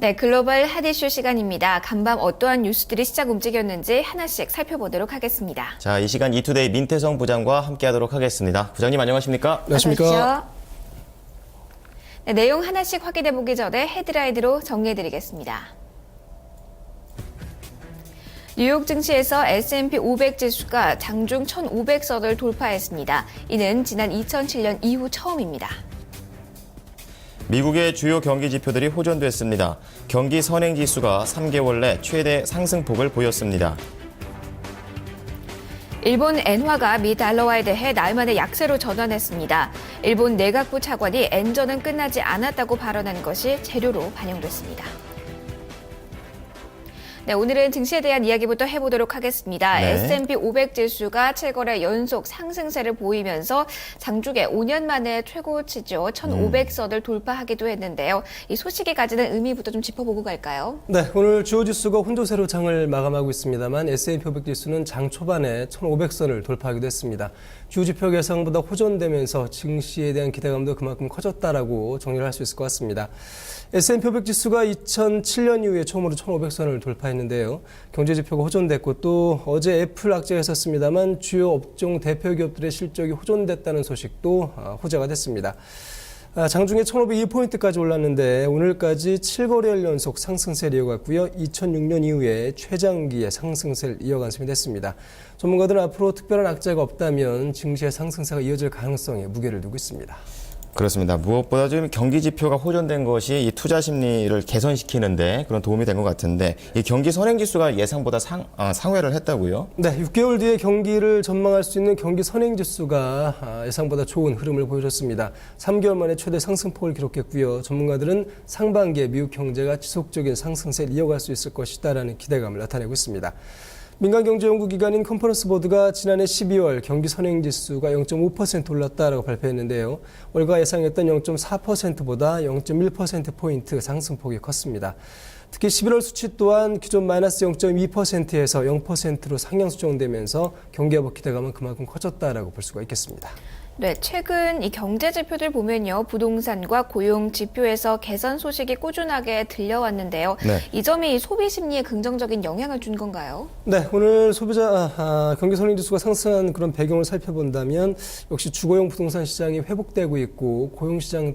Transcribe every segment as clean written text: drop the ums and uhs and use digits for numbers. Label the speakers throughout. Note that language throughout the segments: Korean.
Speaker 1: 네, 글로벌 핫 이슈 시간입니다. 간밤 어떠한 뉴스들이 시작 움직였는지 하나씩 살펴보도록 하겠습니다.
Speaker 2: 자, 이 시간 이투데이 민태성 부장과 함께하도록 하겠습니다. 부장님 안녕하십니까?
Speaker 3: 안녕하십니까?
Speaker 1: 네, 내용 하나씩 확인해보기 전에 헤드라인으로 정리해드리겠습니다. 뉴욕 증시에서 S&P 500 지수가 장중 1,500선을 돌파했습니다. 이는 지난 2007년 이후 처음입니다.
Speaker 2: 미국의 주요 경기 지표들이 호전됐습니다. 경기 선행지수가 3개월 내 최대 상승폭을 보였습니다.
Speaker 1: 일본 엔화가 미 달러화에 대해 날 만에 약세로 전환했습니다. 일본 내각부 차관이 엔전은 끝나지 않았다고 발언한 것이 재료로 반영됐습니다. 네, 오늘은 증시에 대한 이야기부터 해보도록 하겠습니다.
Speaker 2: 네.
Speaker 1: S&P 500 지수가 7거래 연속 상승세를 보이면서 장중에 5년 만에 최고치죠. 1,500선을 돌파하기도 했는데요. 이 소식이 가지는 의미부터 좀 짚어보고 갈까요?
Speaker 3: 네, 오늘 주요 지수가 혼조세로 장을 마감하고 있습니다만 S&P 500 지수는 장 초반에 1,500선을 돌파하기도 했습니다. 주요 지표 예상보다 호전되면서 증시에 대한 기대감도 그만큼 커졌다라고 정리를 할 수 있을 것 같습니다. S&P 500 지수가 2007년 이후에 처음으로 1,500선을 돌파했는데요. 경제 지표가 호전됐고 또 어제 애플 악재가 있었습니다만 주요 업종 대표 기업들의 실적이 호전됐다는 소식도 호재가 됐습니다. 장중에 1,502포인트까지 올랐는데 오늘까지 7거래일 연속 상승세를 이어갔고요. 2006년 이후에 최장기의 상승세를 이어간 셈이 됐습니다. 전문가들은 앞으로 특별한 악재가 없다면 증시의 상승세가 이어질 가능성에 무게를 두고 있습니다.
Speaker 2: 그렇습니다. 무엇보다 지금 경기 지표가 호전된 것이 이 투자 심리를 개선시키는데 그런 도움이 된 것 같은데 이 경기 선행지수가 예상보다 상회를 했다고요?
Speaker 3: 네, 6개월 뒤에 경기를 전망할 수 있는 경기 선행지수가 예상보다 좋은 흐름을 보여줬습니다. 3개월 만에 최대 상승폭을 기록했고요. 전문가들은 상반기에 미국 경제가 지속적인 상승세를 이어갈 수 있을 것이다라는 기대감을 나타내고 있습니다. 민간경제연구기관인 컨퍼런스 보드가 지난해 12월 경기 선행지수가 0.5% 올랐다라고 발표했는데요. 월가 예상했던 0.4%보다 0.1%포인트 상승폭이 컸습니다. 특히 11월 수치 또한 기존 마이너스 0.2%에서 0%로 상향 수정되면서 경기 회복 기대감은 그만큼 커졌다라고 볼 수가 있겠습니다.
Speaker 1: 네, 최근 이 경제 지표들 보면요. 부동산과 고용 지표에서 개선 소식이 꾸준하게 들려왔는데요.
Speaker 2: 네.
Speaker 1: 이 점이 소비 심리에 긍정적인 영향을 준 건가요?
Speaker 3: 네, 오늘 소비자 경기 선행지수가 상승한 그런 배경을 살펴본다면 역시 주거용 부동산 시장이 회복되고 있고 고용시장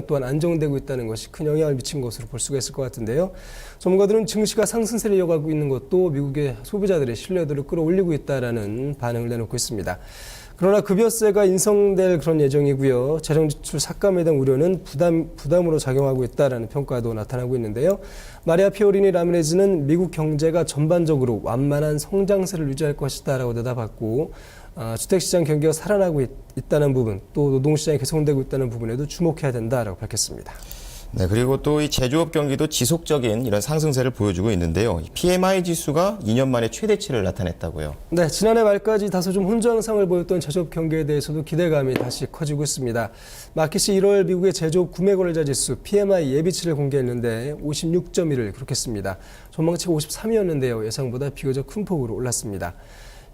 Speaker 3: 또한 안정되고 있다는 것이 큰 영향을 미친 것으로 볼 수가 있을 것 같은데요. 전문가들은 증시가 상승세를 이어가고 있는 것도 미국의 소비자들의 신뢰도를 끌어올리고 있다라는 반응을 내놓고 있습니다. 그러나 급여세가 인상될 그런 예정이고요. 재정지출 삭감에 대한 우려는 부담으로 작용하고 있다라는 평가도 나타나고 있는데요. 마리아 피오리니 라미레즈는 미국 경제가 전반적으로 완만한 성장세를 유지할 것이다라고 대답했고 주택시장 경기가 살아나고 있다는 부분, 또 노동시장이 개선되고 있다는 부분에도 주목해야 된다라고 밝혔습니다.
Speaker 2: 네, 그리고 또 이 제조업 경기도 지속적인 이런 상승세를 보여주고 있는데요. PMI 지수가 2년 만에 최대치를 나타냈다고요.
Speaker 3: 네, 지난해 말까지 다소 좀 혼조항상을 보였던 제조업 경기에 대해서도 기대감이 다시 커지고 있습니다. 마켓이 1월 미국의 제조업 구매 거래자 지수 PMI 예비치를 공개했는데 56.1을 기록했습니다. 전망치가 53이었는데요. 예상보다 비교적 큰 폭으로 올랐습니다.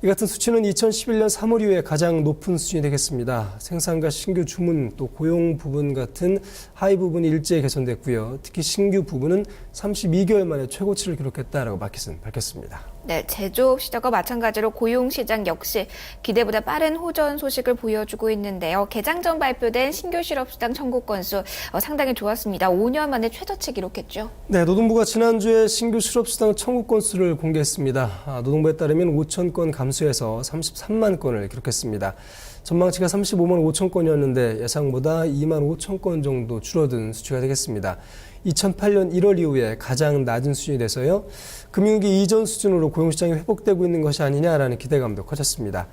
Speaker 3: 이 같은 수치는 2011년 3월 이후에 가장 높은 수준이 되겠습니다. 생산과 신규 주문 또 고용 부분 같은 하위 부분이 일제히 개선됐고요. 특히 신규 부분은 32개월 만에 최고치를 기록했다라고 마켓은 밝혔습니다.
Speaker 1: 네, 제조업 시장과 마찬가지로 고용 시장 역시 기대보다 빠른 호전 소식을 보여주고 있는데요. 개장 전 발표된 신규 실업수당 청구 건수 상당히 좋았습니다. 5년 만에 최저치 기록했죠. 네,
Speaker 3: 노동부가 지난주에 신규 실업수당 청구 건수를 공개했습니다. 노동부에 따르면 5천 건 감소해서 33만 건을 기록했습니다. 전망치가 35만 5천 건이었는데 예상보다 2만 5천 건 정도 줄어든 수치가 되겠습니다. 2008년 1월 이후에 가장 낮은 수준이 돼서요. 금융위기 이전 수준으로 고용시장이 회복되고 있는 것이 아니냐라는 기대감도 커졌습니다.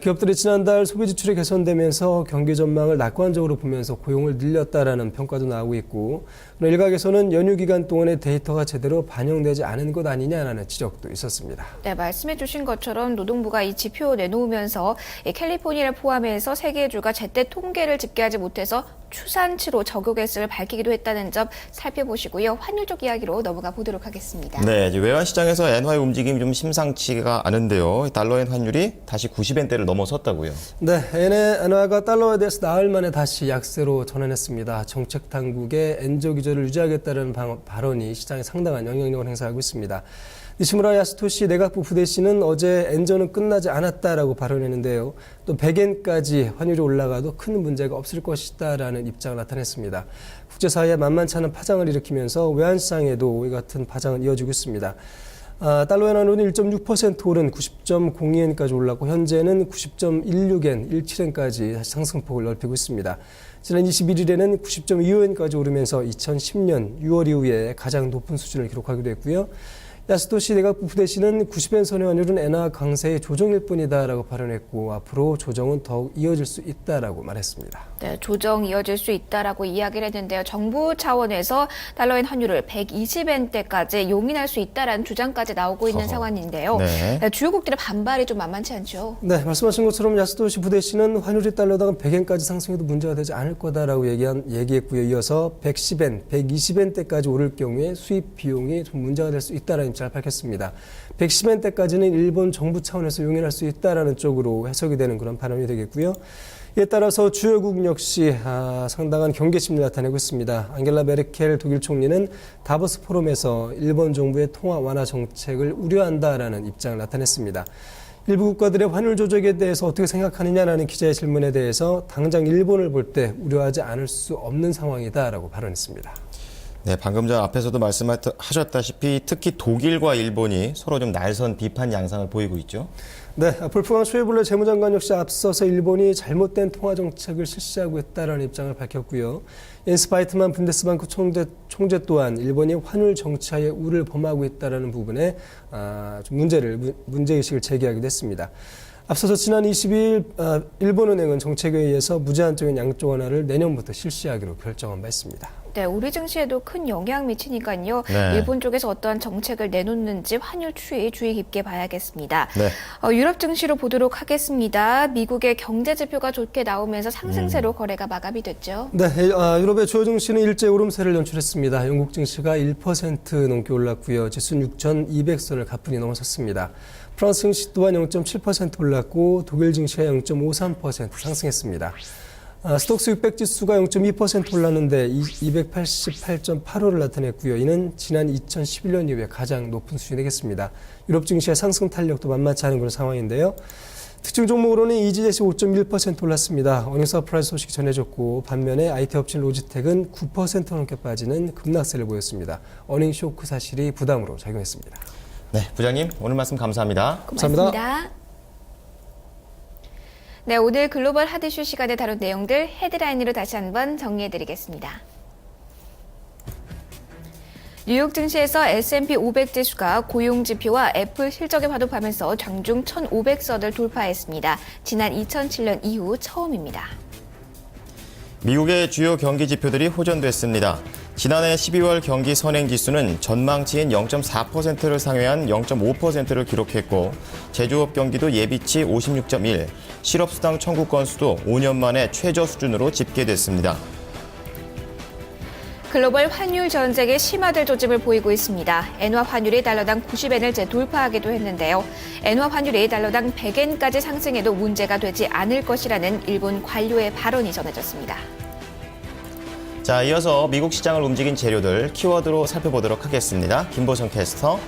Speaker 3: 기업들이 지난달 소비 지출이 개선되면서 경기 전망을 낙관적으로 보면서 고용을 늘렸다라는 평가도 나오고 있고 일각에서는 연휴 기간 동안의 데이터가 제대로 반영되지 않은 것 아니냐라는 지적도 있었습니다.
Speaker 1: 네, 말씀해 주신 것처럼 노동부가 이 지표 내놓으면서 캘리포니아를 포함해서 세 개의 주가 제때 통계를 집계하지 못해서 추산치로 적용했음을 밝히기도 했다는 점 살펴보시고요. 환율 쪽 이야기로 넘어가 보도록 하겠습니다.
Speaker 2: 네, 이제 외환 시장에서 엔화의 움직임이 좀 심상치가 않은데요. 달러엔 환율이 다시 90엔대를 넘어섰다고요.
Speaker 3: 네, 엔화가 달러에 대해서 나흘 만에 다시 약세로 전환했습니다. 정책 당국의 엔저 기조를 유지하겠다는 발언이 시장에 상당한 영향력을 행사하고 있습니다. 니시무라 야스토시 내각부 부대시는 어제 엔저는 끝나지 않았다라고 발언했는데요. 또 100엔까지 환율이 올라가도 큰 문제가 없을 것이다라는 입장을 나타냈습니다. 국제사회에 만만치 않은 파장을 일으키면서 외환시장에도 이 같은 파장은 이어지고 있습니다. 달러 엔화는 1.6% 오른 90.02엔까지 올랐고 현재는 90.16엔, 17엔까지 다시 상승폭을 넓히고 있습니다. 지난 21일에는 90.25엔까지 오르면서 2010년 6월 이후에 가장 높은 수준을 기록하기도 했고요. 야스토시 내각부 부대시는 90엔 선의 환율은 엔화 강세의 조정일 뿐이다라고 발언했고 앞으로 조정은 더욱 이어질 수 있다라고 말했습니다.
Speaker 1: 네, 조정 이어질 수 있다라고 이야기를 했는데요. 정부 차원에서 달러엔 환율을 120엔대까지 용인할 수 있다라는 주장까지 나오고 있는 상황인데요.
Speaker 2: 네.
Speaker 1: 주요국들의 반발이 좀 만만치 않죠.
Speaker 3: 네, 말씀하신 것처럼 야스토시 부대시는 환율이 달러당 100엔까지 상승해도 문제가 되지 않을 거다라고 얘기했고요. 이어서 110엔, 120엔대까지 오를 경우에 수입 비용이 좀 문제가 될 수 있다라는 입장을 밝혔습니다. 110엔대까지는 일본 정부 차원에서 용인할 수 있다라는 쪽으로 해석이 되는 그런 발언이 되겠고요. 이에 따라서 주요국 역시 상당한 경계 심리를 나타내고 있습니다. 앙겔라 메르켈 독일 총리는 다보스 포럼에서 일본 정부의 통화 완화 정책을 우려한다라는 입장을 나타냈습니다. 일부 국가들의 환율 조정에 대해서 어떻게 생각하느냐라는 기자의 질문에 대해서 당장 일본을 볼 때 우려하지 않을 수 없는 상황이다라고 발언했습니다.
Speaker 2: 네, 방금 전 앞에서도 말씀하셨다시피 특히 독일과 일본이 서로 좀 날선 비판 양상을 보이고 있죠.
Speaker 3: 네, 볼프강 쇼이블레 재무장관 역시 앞서서 일본이 잘못된 통화 정책을 실시하고 있다는 입장을 밝혔고요. 옌스 바이트만 분데스방크 총재 또한 일본이 환율 정치하에 우를 범하고 있다는 부분에 문제의식을 제기하기도 했습니다. 앞서서 지난 22일 일본은행은 정책에 의해서 무제한적인 양적 완화를 내년부터 실시하기로 결정한 바 있습니다.
Speaker 1: 네, 우리 증시에도 큰 영향 미치니까요.
Speaker 2: 네.
Speaker 1: 일본 쪽에서 어떠한 정책을 내놓는지 환율 추이 주의 깊게 봐야겠습니다.
Speaker 2: 네.
Speaker 1: 유럽 증시로 보도록 하겠습니다. 미국의 경제 지표가 좋게 나오면서 상승세로 거래가 마감이 됐죠.
Speaker 3: 네, 유럽의 주요 증시는 일제 오름세를 연출했습니다. 영국 증시가 1% 넘게 올랐고요. 지수는 6,200선을 가뿐히 넘어섰습니다. 프랑스 증시 또한 0.7% 올랐고 독일 증시가 0.53% 상승했습니다. 스톡스 600 지수가 0.2% 올랐는데 288.85를 나타냈고요. 이는 지난 2011년 이후에 가장 높은 수준이 되겠습니다. 유럽 증시의 상승 탄력도 만만치 않은 그런 상황인데요. 특징 종목으로는 이지젯이 5.1% 올랐습니다. 어닝 서프라이즈 소식이 전해졌고 반면에 IT 업체 로지텍은 9% 넘게 빠지는 급락세를 보였습니다. 어닝 쇼크 사실이 부담으로 작용했습니다.
Speaker 2: 네, 부장님 오늘 말씀 감사합니다.
Speaker 1: 고맙습니다. 네, 오늘 글로벌 핫 이슈 시간에 다룬 내용들 헤드라인으로 다시 한번 정리해드리겠습니다. 뉴욕 증시에서 S&P 500 지수가 고용 지표와 애플 실적에 화답하면서 장중 1,500선을 돌파했습니다. 지난 2007년 이후 처음입니다.
Speaker 2: 미국의 주요 경기 지표들이 호전됐습니다. 지난해 12월 경기 선행지수는 전망치인 0.4%를 상회한 0.5%를 기록했고 제조업 경기도 예비치 56.1, 실업수당 청구 건수도 5년 만에 최저 수준으로 집계됐습니다.
Speaker 1: 글로벌 환율 전쟁이 심화될 조짐을 보이고 있습니다. 엔화 환율이 달러당 90엔을 재돌파하기도 했는데요. 엔화 환율이 달러당 100엔까지 상승해도 문제가 되지 않을 것이라는 일본 관료의 발언이 전해졌습니다.
Speaker 2: 자, 이어서 미국 시장을 움직인 재료들 키워드로 살펴보도록 하겠습니다. 김보성 캐스터.